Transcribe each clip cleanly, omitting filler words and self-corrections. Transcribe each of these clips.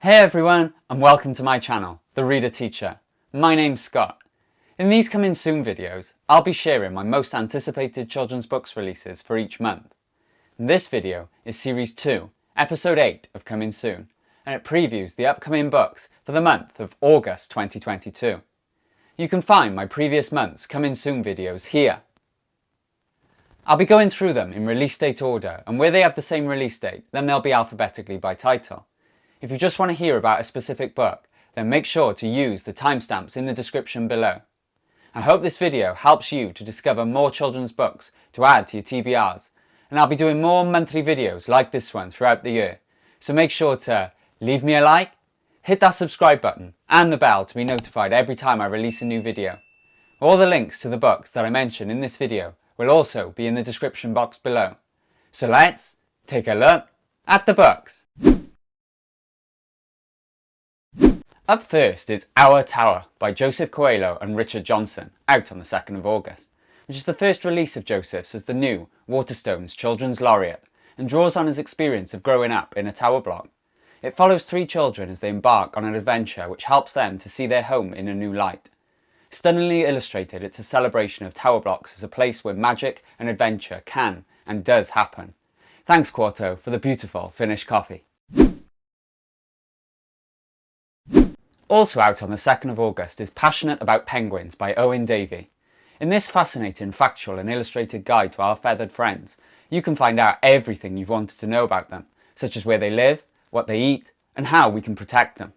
Hey everyone, and welcome to my channel, The Reader Teacher. My name's Scott. In these coming soon videos, I'll be sharing my most anticipated children's books releases for each month. And this video is Series 2, Episode 8 of Coming Soon, and it previews the upcoming books for the month of August 2022. You can find my previous month's Coming Soon videos here. I'll be going through them in release date order, and where they have the same release date, then they'll be alphabetically by title. If you just want to hear about a specific book, then make sure to use the timestamps in the description below. I hope this video helps you to discover more children's books to add to your TBRs, and I'll be doing more monthly videos like this one throughout the year, so make sure to leave me a like, hit that subscribe button and the bell to be notified every time I release a new video. All the links to the books that I mention in this video will also be in the description box below. So let's take a look at the books. Up first is Our Tower by Joseph Coelho and Richard Johnson, out on the 2nd of August, which is the first release of Joseph's as the new Waterstones Children's Laureate and draws on his experience of growing up in a tower block. It follows 3 children as they embark on an adventure which helps them to see their home in a new light. Stunningly illustrated, it's a celebration of tower blocks as a place where magic and adventure can and does happen. Thanks Quartey for the beautiful finished copy. Also out on the 2nd of August is Passionate About Penguins by Owen Davey. In this fascinating, factual and illustrated guide to our feathered friends, you can find out everything you've wanted to know about them, such as where they live, what they eat, and how we can protect them.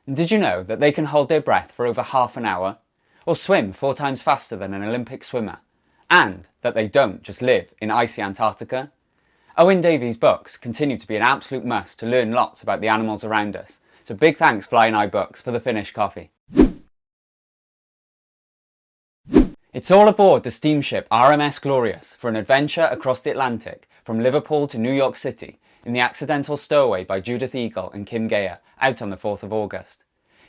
And did you know that they can hold their breath for over half an hour, or swim 4 times faster than an Olympic swimmer, and that they don't just live in icy Antarctica? Owen Davey's books continue to be an absolute must to learn lots about the animals around us, so big thanks Flying Eye Books for the finished copy. It's all aboard the steamship RMS Glorious for an adventure across the Atlantic from Liverpool to New York City in The Accidental Stowaway by Judith and Kim Geyer, out on the 4th of August.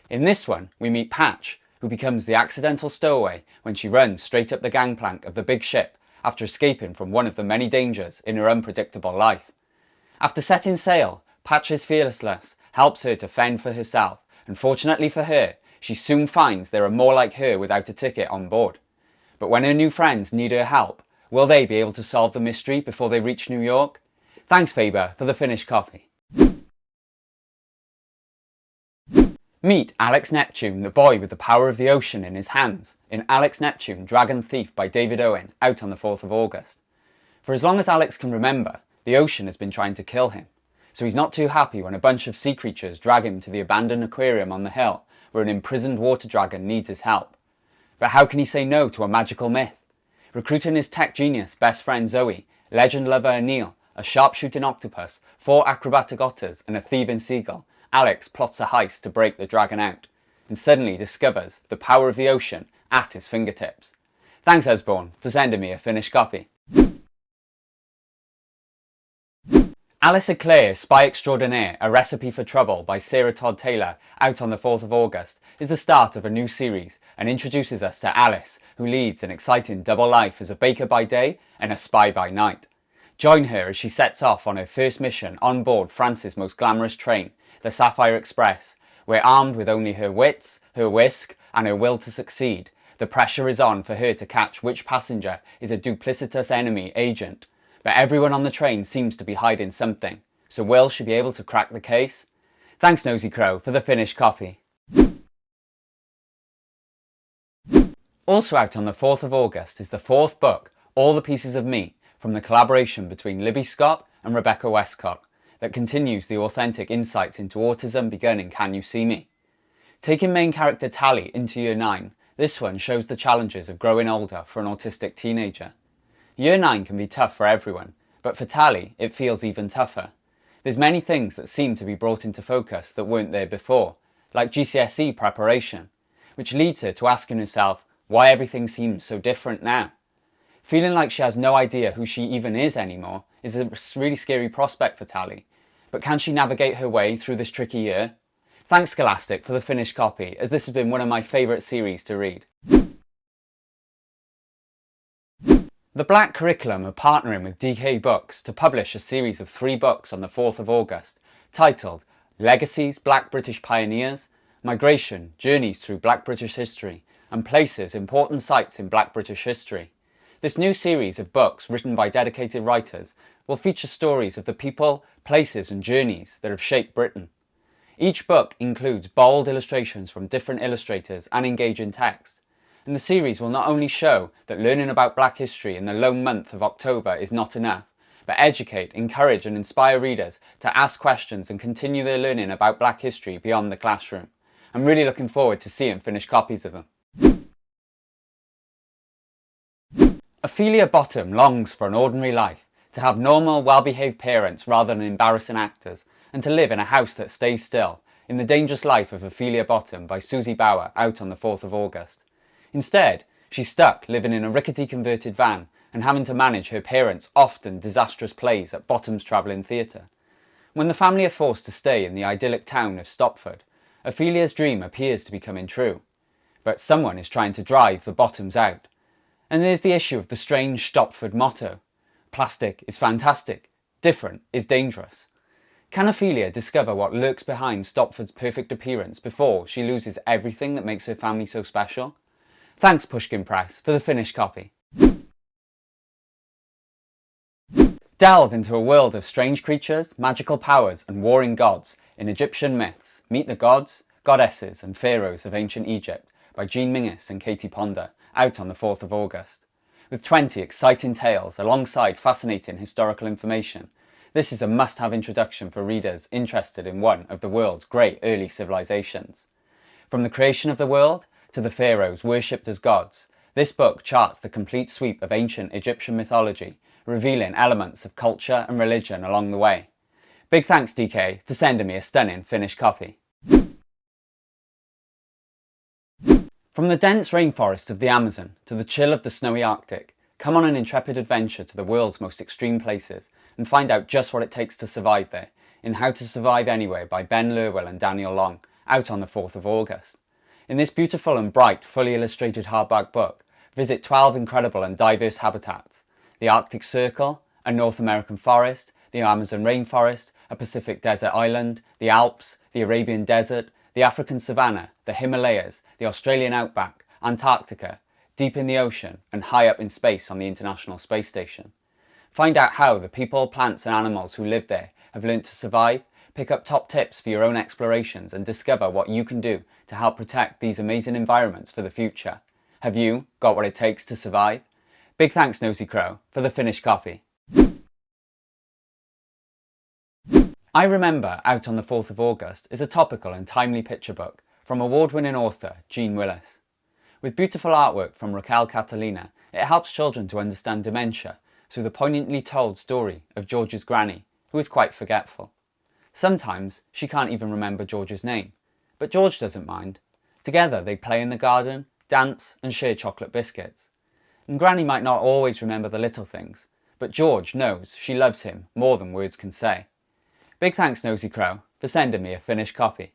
In this one, we meet Patch, who becomes the accidental stowaway when she runs straight up the gangplank of the big ship after escaping from one of the many dangers in her unpredictable life. After setting sail, Patch's fearlessness helps her to fend for herself, and fortunately for her, she soon finds there are more like her without a ticket on board. But when her new friends need her help, will they be able to solve the mystery before they reach New York? Thanks Faber for the finished copy. Meet Alex Neptune, the boy with the power of the ocean in his hands, in Alex Neptune, Dragon Thief by David Owen, out on the 4th of August. For as long as Alex can remember, the ocean has been trying to kill him, so he's not too happy when a bunch of sea creatures drag him to the abandoned aquarium on the hill where an imprisoned water dragon needs his help. But how can he say no to a magical myth? Recruiting his tech genius best friend Zoe, legend lover Anil, a sharpshooting octopus, 4 acrobatic otters and a thieving seagull, Alex plots a heist to break the dragon out, and suddenly discovers the power of the ocean at his fingertips. Thanks Osborne for sending me a finished copy. Alice Éclair, Spy Extraordinaire, A Recipe for Trouble by Sarah Todd Taylor, out on the 4th of August, is the start of a new series and introduces us to Alice, who leads an exciting double life as a baker by day and a spy by night. Join her as she sets off on her first mission on board France's most glamorous train, the Sapphire Express, where armed with only her wits, her whisk and her will to succeed, the pressure is on for her to catch which passenger is a duplicitous enemy agent. But everyone on the train seems to be hiding something, so will she be able to crack the case? Thanks Nosy Crow for the finished copy. Also out on the 4th of August is the 4th book, All the Pieces of Me, from the collaboration between Libby Scott and Rebecca Westcott, that continues the authentic insights into autism begun in Can You See Me? Taking main character Tally into Year 9, this one shows the challenges of growing older for an autistic teenager. Year 9 can be tough for everyone, but for Tally it feels even tougher. There's many things that seem to be brought into focus that weren't there before, like GCSE preparation, which leads her to asking herself why everything seems so different now. Feeling like she has no idea who she even is anymore is a really scary prospect for Tally, but can she navigate her way through this tricky year? Thanks Scholastic for the finished copy, as this has been one of my favourite series to read. The Black Curriculum are partnering with DK Books to publish a series of 3 books on the 4th of August, titled Legacies, Black British Pioneers, Migration, Journeys through Black British History, and Places, Important Sites in Black British History. This new series of books written by dedicated writers will feature stories of the people, places and journeys that have shaped Britain. Each book includes bold illustrations from different illustrators and engaging text, and the series will not only show that learning about Black history in the lone month of October is not enough, but educate, encourage and inspire readers to ask questions and continue their learning about Black history beyond the classroom. I'm really looking forward to seeing finished copies of them. Ophelia Bottom longs for an ordinary life, to have normal, well-behaved parents rather than embarrassing actors, and to live in a house that stays still, in The Dangerous Life of Ophelia Bottom by Susie Bauer, out on the 4th of August. Instead, she's stuck living in a rickety converted van and having to manage her parents' often disastrous plays at Bottom's Travelling Theatre. When the family are forced to stay in the idyllic town of Stopford, Ophelia's dream appears to be coming true. But someone is trying to drive the Bottoms out. And there's the issue of the strange Stopford motto: plastic is fantastic, different is dangerous. Can Ophelia discover what lurks behind Stopford's perfect appearance before she loses everything that makes her family so special? Thanks Pushkin Press for the finished copy. Delve into a world of strange creatures, magical powers and warring gods in Egyptian myths. Meet the gods, goddesses and pharaohs of ancient Egypt by Jeanne Mingus and Katie Ponder, out on the 4th of August. With 20 exciting tales alongside fascinating historical information, this is a must-have introduction for readers interested in one of the world's great early civilizations. From the creation of the world to the pharaohs worshipped as gods, this book charts the complete sweep of ancient Egyptian mythology, revealing elements of culture and religion along the way. Big thanks DK for sending me a stunning finished copy. From the dense rainforest of the Amazon to the chill of the snowy Arctic, come on an intrepid adventure to the world's most extreme places and find out just what it takes to survive there in How to Survive Anywhere by Ben Lerwill and Daniel Long, out on the 4th of August. In this beautiful and bright, fully illustrated hardback book, visit 12 incredible and diverse habitats: the Arctic Circle, a North American forest, the Amazon rainforest, a Pacific desert island, the Alps, the Arabian desert, the African savanna, the Himalayas, the Australian outback, Antarctica, deep in the ocean and high up in space on the International Space Station. Find out how the people, plants and animals who live there have learnt to survive, pick up top tips for your own explorations and discover what you can do to help protect these amazing environments for the future. Have you got what it takes to survive? Big thanks Nosy Crow for the finished copy. I Remember, out on the 4th of August, is a topical and timely picture book from award-winning author Jeanne Willis. With beautiful artwork from Raquel Catalina, it helps children to understand dementia through the poignantly told story of George's granny, who is quite forgetful. Sometimes she can't even remember George's name, but George doesn't mind. Together they play in the garden, dance and share chocolate biscuits. And Granny might not always remember the little things, but George knows she loves him more than words can say. Big thanks Nosy Crow for sending me a finished copy.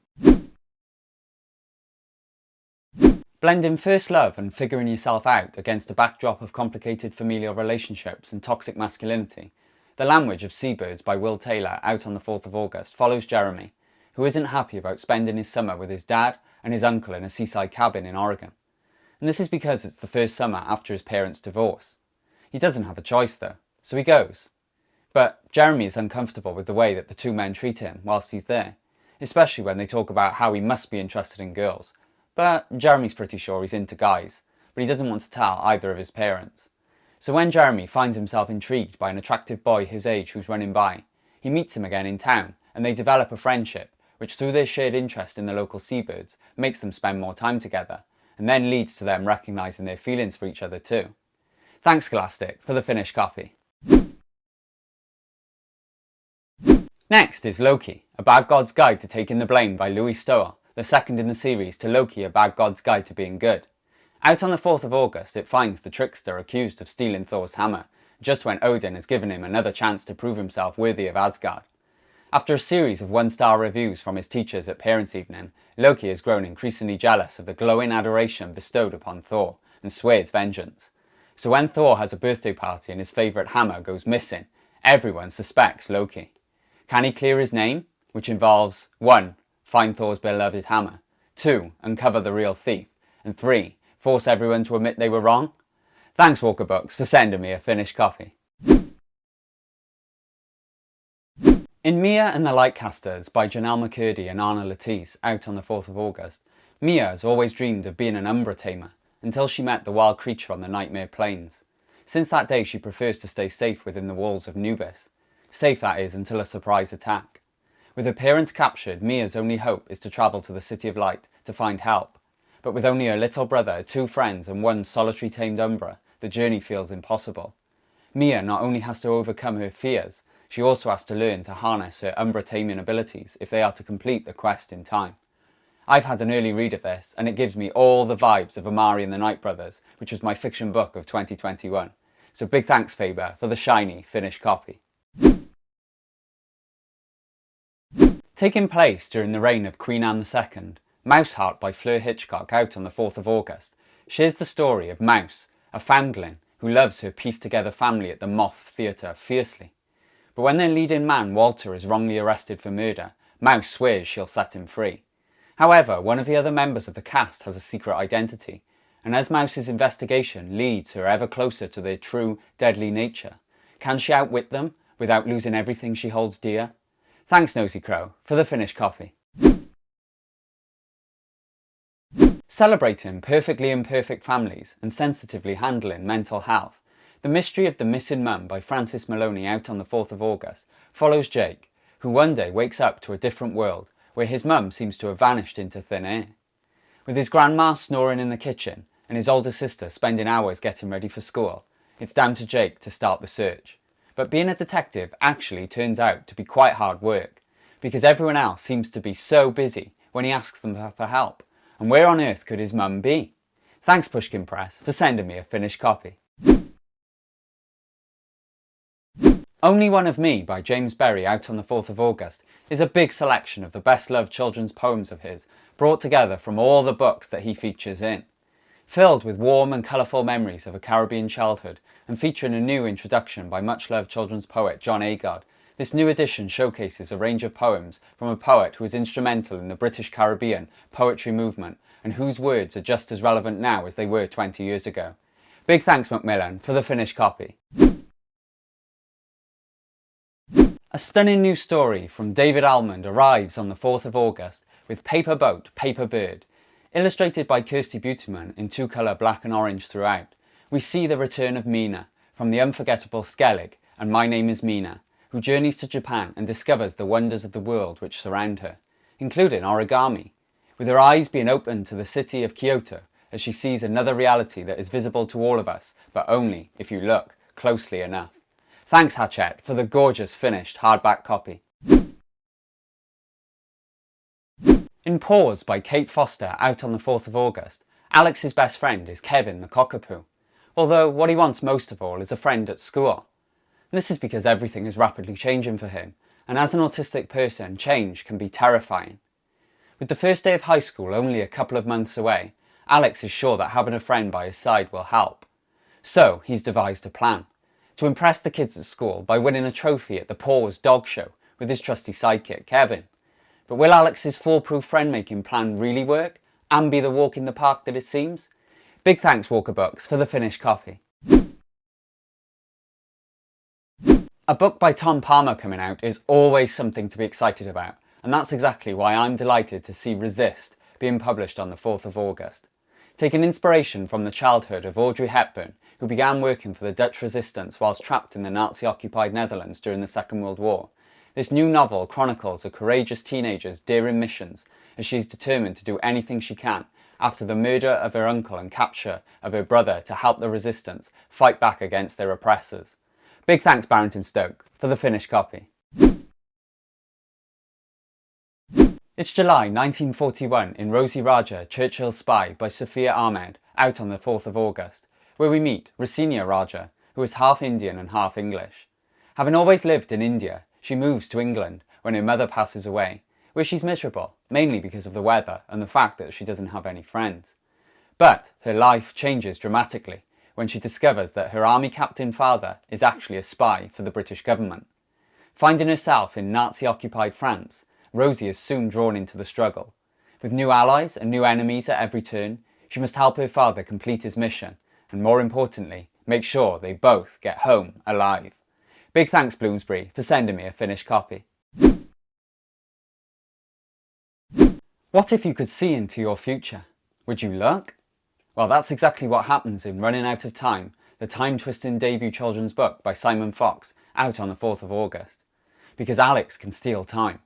Blending first love and figuring yourself out against a backdrop of complicated familial relationships and toxic masculinity, The Language of Seabirds by Will Taylor, out on the 4th of August, follows Jeremy, who isn't happy about spending his summer with his dad and his uncle in a seaside cabin in Oregon. And this is because it's the first summer after his parents' divorce. He doesn't have a choice though, so he goes. But Jeremy is uncomfortable with the way that the two men treat him whilst he's there, especially when they talk about how he must be interested in girls. But Jeremy's pretty sure he's into guys, but he doesn't want to tell either of his parents. So when Jeremy finds himself intrigued by an attractive boy his age who's running by, he meets him again in town and they develop a friendship which, through their shared interest in the local seabirds, makes them spend more time together and then leads to them recognising their feelings for each other too. Thanks Scholastic for the finished copy. Next is Loki, A Bad God's Guide to Taking the Blame by Louis Stowell, the second in the series to Loki, A Bad God's Guide to Being Good. Out on the 4th of August, it finds the trickster accused of stealing Thor's hammer, just when Odin has given him another chance to prove himself worthy of Asgard. After a series of one-star reviews from his teachers at Parents' Evening, Loki has grown increasingly jealous of the glowing adoration bestowed upon Thor and swears vengeance. So when Thor has a birthday party and his favourite hammer goes missing, everyone suspects Loki. Can he clear his name? which involves 1. Find Thor's beloved hammer, 2. Uncover the real thief, and 3. Force everyone to admit they were wrong? Thanks Walker Books for sending me a finished copy. In Mia and the Lightcasters by Janelle McCurdy and Anna Latisse, out on the 4th of August, Mia has always dreamed of being an Umbra tamer until she met the wild creature on the Nightmare Plains. Since that day she prefers to stay safe within the walls of Nubis. Safe, that is, until a surprise attack. With her parents captured, Mia's only hope is to travel to the City of Light to find help. But with only her little brother, 2 friends and 1 solitary tamed Umbra, the journey feels impossible. Mia not only has to overcome her fears, she also has to learn to harness her Umbra taming abilities if they are to complete the quest in time. I've had an early read of this, and it gives me all the vibes of Amari and the Night Brothers, which was my fiction book of 2021. So big thanks Faber for the shiny finished copy. Taking place during the reign of Queen Anne II, Mouseheart by Fleur Hitchcock, out on the 4th of August, shares the story of Mouse, a foundling who loves her pieced-together family at the Moth Theatre fiercely. But when their leading man, Walter, is wrongly arrested for murder, Mouse swears she'll set him free. However, one of the other members of the cast has a secret identity, and as Mouse's investigation leads her ever closer to their true, deadly nature, can she outwit them without losing everything she holds dear? Thanks Nosy Crow for the finished copy. Celebrating perfectly imperfect families and sensitively handling mental health, The Mystery of the Missing Mum by Frances Maloney, out on the 4th of August, follows Jake, who one day wakes up to a different world where his mum seems to have vanished into thin air. With his grandma snoring in the kitchen and his older sister spending hours getting ready for school, it's down to Jake to start the search. But being a detective actually turns out to be quite hard work, because everyone else seems to be so busy when he asks them for help, and where on earth could his mum be? Thanks Pushkin Press for sending me a finished copy. Only One of Me by James Berry, out on the 4th of August, is a big selection of the best-loved children's poems of his, brought together from all the books that he features in. Filled with warm and colourful memories of a Caribbean childhood, and featuring a new introduction by much-loved children's poet John Agard, this new edition showcases a range of poems from a poet who was instrumental in the British Caribbean poetry movement, and whose words are just as relevant now as they were 20 years ago. Big thanks Macmillan for the finished copy. A stunning new story from David Almond arrives on the 4th of August with Paper Boat, Paper Bird. Illustrated by Kirsty Buteman in 2-colour black and orange throughout, we see the return of Mina from the unforgettable Skellig and My Name is Mina, who journeys to Japan and discovers the wonders of the world which surround her, including origami, with her eyes being opened to the city of Kyoto as she sees another reality that is visible to all of us, but only if you look closely enough. Thanks Hachette for the gorgeous finished hardback copy. In Pause by Kate Foster, out on the 4th of August, Alex's best friend is Kevin the Cockapoo, although what he wants most of all is a friend at school. This is because everything is rapidly changing for him, and as an autistic person, change can be terrifying. With the first day of high school only a couple of months away, Alex is sure that having a friend by his side will help. So he's devised a plan to impress the kids at school by winning a trophy at the Pause dog show with his trusty sidekick Kevin. But will Alex's foolproof friend-making plan really work and be the walk in the park that it seems? Big thanks Walker Books for the finished copy. A book by Tom Palmer coming out is always something to be excited about, and that's exactly why I'm delighted to see Resist being published on the 4th of August. Taking inspiration from the childhood of Audrey Hepburn, who began working for the Dutch resistance whilst trapped in the Nazi-occupied Netherlands during the Second World War, this new novel chronicles a courageous teenager's daring missions as she is determined to do anything she can after the murder of her uncle and capture of her brother to help the resistance fight back against their oppressors. Big thanks Barrington Stoke for the finished copy. It's July 1941 in Rosie Raja, Churchill's Spy by Sophia Ahmed, out on the 4th of August, where we meet Rasinia Raja, who is half Indian and half English. Having always lived in India, she moves to England when her mother passes away, where she's miserable, mainly because of the weather and the fact that she doesn't have any friends. But her life changes dramatically when she discovers that her army captain father is actually a spy for the British government. Finding herself in Nazi-occupied France Rosie is soon drawn into the struggle. With new allies and new enemies at every turn, she must help her father complete his mission, and more importantly, make sure they both get home alive. Big thanks, Bloomsbury, for sending me a finished copy. What if you could see into your future? Would you look? Well, that's exactly what happens in Running Out of Time, the time-twisting debut children's book by Simon Fox, out on the 4th of August. Because Alex can steal time.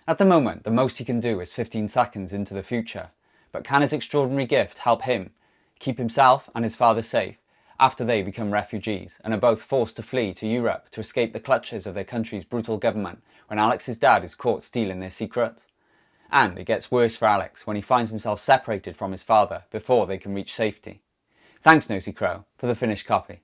At the moment, the most he can do is 15 seconds into the future, but can his extraordinary gift help him keep himself and his father safe after they become refugees and are both forced to flee to Europe to escape the clutches of their country's brutal government when Alex's dad is caught stealing their secrets? And it gets worse for Alex when he finds himself separated from his father before they can reach safety. Thanks, Nosy Crow, for the finished copy.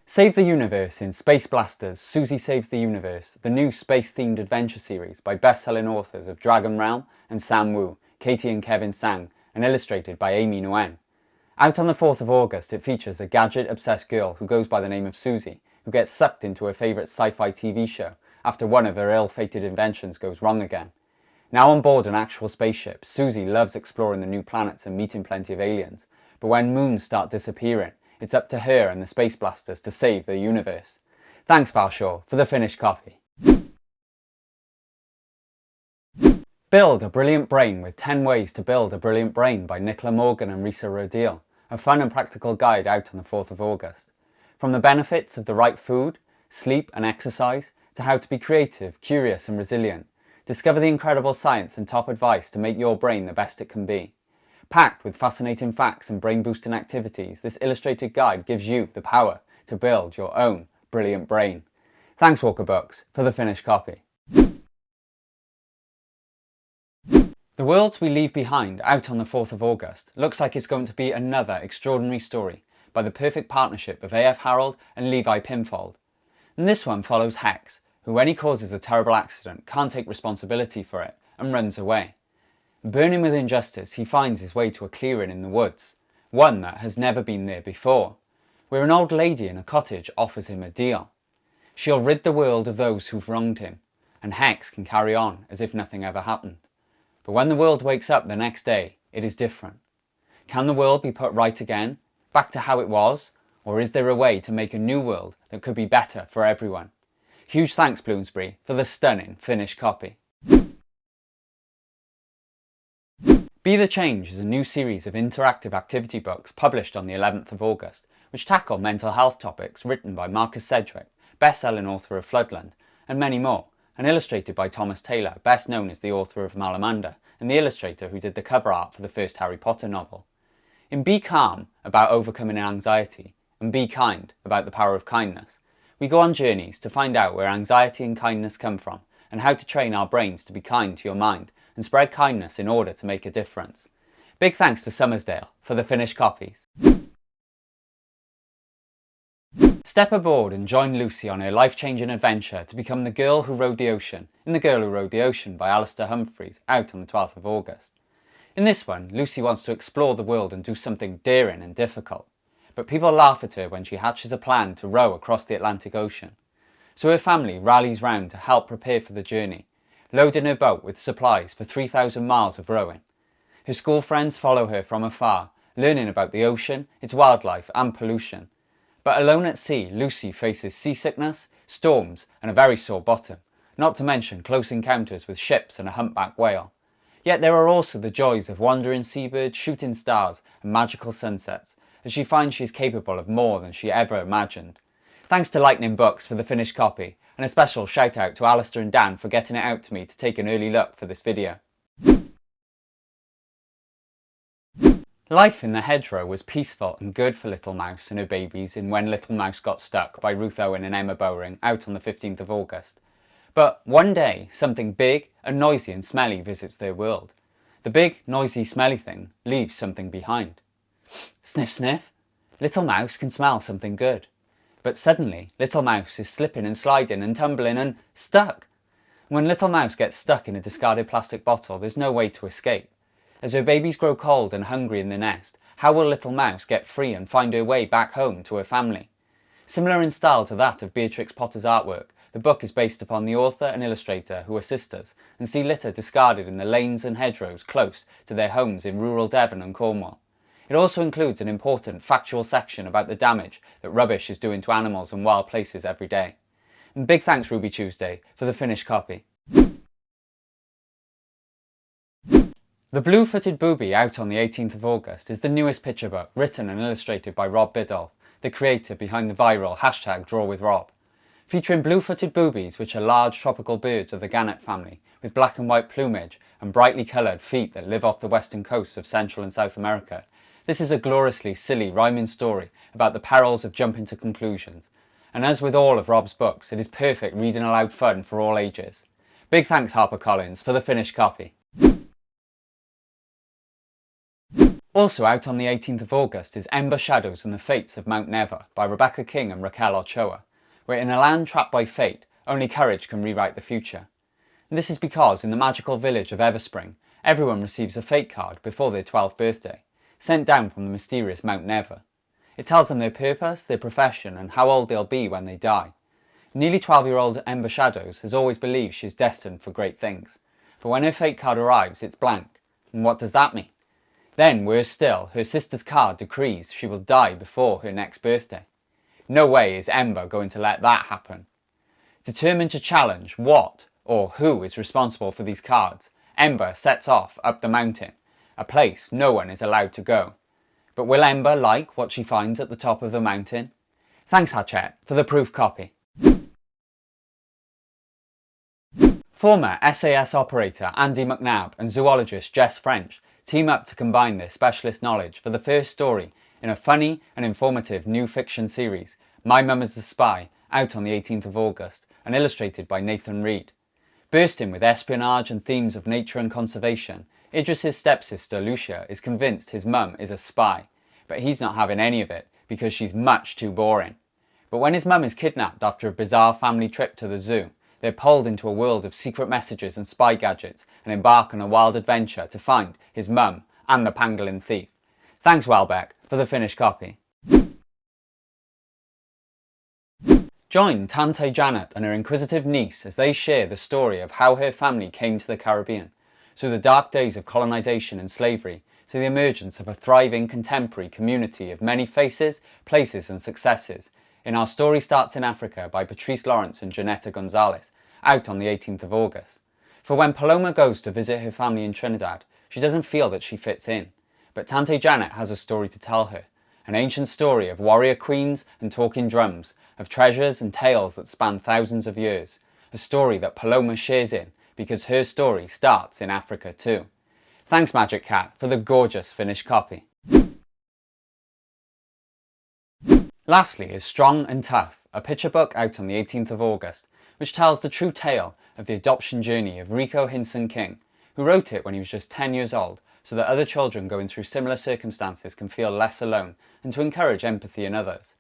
Save the Universe in Space Blasters, Susie Saves the Universe, the new space-themed adventure series by best-selling authors of Dragon Realm and Sam Wu, Katie and Kevin Sang, and illustrated by Amy Nguyen. Out on the 4th of August, it features a gadget-obsessed girl who goes by the name of Susie, who gets sucked into her favourite sci-fi TV show after one of her ill-fated inventions goes wrong again. Now on board an actual spaceship, Susie loves exploring the new planets and meeting plenty of aliens, but when moons start disappearing, it's up to her and the Space Blasters to save the universe. Thanks, Valshaw, for the finished copy. Build a Brilliant Brain with 10 Ways to Build a Brilliant Brain by Nicola Morgan and Risa Rodil, a fun and practical guide out on the 4th of August. From the benefits of the right food, sleep and exercise, to how to be creative, curious and resilient, discover the incredible science and top advice to make your brain the best it can be. Packed with fascinating facts and brain-boosting activities, this illustrated guide gives you the power to build your own brilliant brain. Thanks, Walker Books, for the finished copy. The Worlds We Leave Behind, out on the 4th of August, looks like it's going to be another extraordinary story by the perfect partnership of A.F. Harold and Levi Pimfold. And this one follows Hex, who when he causes a terrible accident can't take responsibility for it and runs away. Burning with injustice, he finds his way to a clearing in the woods, one that has never been there before, where an old lady in a cottage offers him a deal. She'll rid the world of those who've wronged him, and Hex can carry on as if nothing ever happened. But when the world wakes up the next day, it is different. Can the world be put right again, back to how it was, or is there a way to make a new world that could be better for everyone? Huge thanks, Bloomsbury, for the stunning finished copy. Be the Change is a new series of interactive activity books published on the 11th of August, which tackle mental health topics written by Marcus Sedgwick, best-selling author of Floodland, and many more, and illustrated by Thomas Taylor, best known as the author of Malamander, and the illustrator who did the cover art for the first Harry Potter novel. In Be Calm, about overcoming anxiety, and Be Kind, about the power of kindness, we go on journeys to find out where anxiety and kindness come from, and how to train our brains to be kind to your mind, and spread kindness in order to make a difference. Big thanks to Summersdale for the finished copies. Step aboard and join Lucy on her life-changing adventure to become the girl who rode the ocean in The Girl Who Rode the Ocean by Alistair Humphreys, out on the 12th of August. In this one, Lucy wants to explore the world and do something daring and difficult, but people laugh at her when she hatches a plan to row across the Atlantic Ocean. So her family rallies round to help prepare for the journey, loading her boat with supplies for 3,000 miles of rowing. Her school friends follow her from afar, learning about the ocean, its wildlife and pollution. But alone at sea, Lucy faces seasickness, storms and a very sore bottom, not to mention close encounters with ships and a humpback whale. Yet there are also the joys of wandering seabirds, shooting stars and magical sunsets, as she finds she is capable of more than she ever imagined. Thanks to Lightning Books for the finished copy, and a special shout out to Alistair and Dan for getting it out to me to take an early look for this video. Life in the Hedgerow was peaceful and good for Little Mouse and her babies in When Little Mouse Got Stuck by Ruth Owen and Emma Bowring, out on the 15th of August. But one day, something big and noisy and smelly visits their world. The big, noisy, smelly thing leaves something behind. Sniff, sniff. Little Mouse can smell something good. But suddenly, Little Mouse is slipping and sliding and tumbling and stuck. When Little Mouse gets stuck in a discarded plastic bottle, there's no way to escape. As her babies grow cold and hungry in the nest, how will Little Mouse get free and find her way back home to her family? Similar in style to that of Beatrix Potter's artwork, the book is based upon the author and illustrator who are sisters and see litter discarded in the lanes and hedgerows close to their homes in rural Devon and Cornwall. It also includes an important factual section about the damage that rubbish is doing to animals and wild places every day. And big thanks Ruby Tuesday for the finished copy. The Blue-Footed Booby, out on the 18th of August, is the newest picture book written and illustrated by Rob Biddulph, the creator behind the viral #DrawWithRob. Featuring blue-footed boobies, which are large tropical birds of the gannet family, with black and white plumage and brightly coloured feet that live off the western coasts of Central and South America. This is a gloriously silly, rhyming story about the perils of jumping to conclusions. And as with all of Rob's books, it is perfect reading aloud fun for all ages. Big thanks HarperCollins for the finished copy. Also out on the 18th of August is Ember Shadows and the Fates of Mount Never by Rebecca King and Raquel Ochoa, where in a land trapped by fate, only courage can rewrite the future. And this is because in the magical village of Everspring, everyone receives a fate card before their 12th birthday, sent down from the mysterious Mount Never. It tells them their purpose, their profession, and how old they'll be when they die. Nearly 12-year-old Ember Shadows has always believed she is destined for great things, but when her fate card arrives, it's blank. And what does that mean? Then, worse still, her sister's card decrees she will die before her next birthday. No way is Ember going to let that happen. Determined to challenge what or who is responsible for these cards, Ember sets off up the mountain, a place no one is allowed to go. But will Ember like what she finds at the top of the mountain? Thanks Hachette for the proof copy. Former SAS operator Andy McNabb and zoologist Jess French team up to combine their specialist knowledge for the first story in a funny and informative new fiction series, My Mum is a Spy, out on the 18th of August and illustrated by Nathan Reed. Bursting with espionage and themes of nature and conservation, Idris's stepsister Lucia is convinced his mum is a spy, but he's not having any of it because she's much too boring. But when his mum is kidnapped after a bizarre family trip to the zoo, they're pulled into a world of secret messages and spy gadgets and embark on a wild adventure to find his mum and the pangolin thief. Thanks Welbeck for the finished copy. Join Tante Janet and her inquisitive niece as they share the story of how her family came to the Caribbean, through the dark days of colonisation and slavery to the emergence of a thriving contemporary community of many faces, places and successes, in Our Story Starts in Africa by Patrice Lawrence and Janetta Gonzalez, out on the 18th of August. For when Paloma goes to visit her family in Trinidad, she doesn't feel that she fits in, but Tante Janet has a story to tell her, an ancient story of warrior queens and talking drums, of treasures and tales that span thousands of years, a story that Paloma shares in because her story starts in Africa too. Thanks Magic Cat for the gorgeous finished copy. Lastly is Strong and Tough, a picture book out on the 18th of August, which tells the true tale of the adoption journey of Rico Hinson-King, who wrote it when he was just 10 years old, so that other children going through similar circumstances can feel less alone and to encourage empathy in others.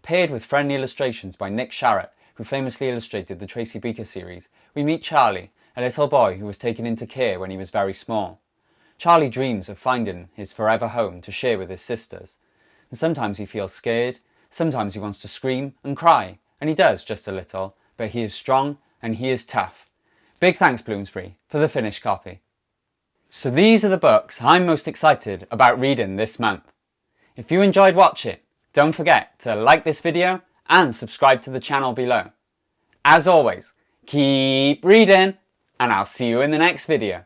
Paired with friendly illustrations by Nick Sharratt, who famously illustrated the Tracy Beaker series, we meet Charlie, a little boy who was taken into care when he was very small. Charlie dreams of finding his forever home to share with his sisters, and sometimes he feels scared, sometimes he wants to scream and cry, and he does just a little, but he is strong and he is tough. Big thanks Bloomsbury for the finished copy. So these are the books I'm most excited about reading this month. If you enjoyed watching, don't forget to like this video and subscribe to the channel below. As always, keep reading and I'll see you in the next video.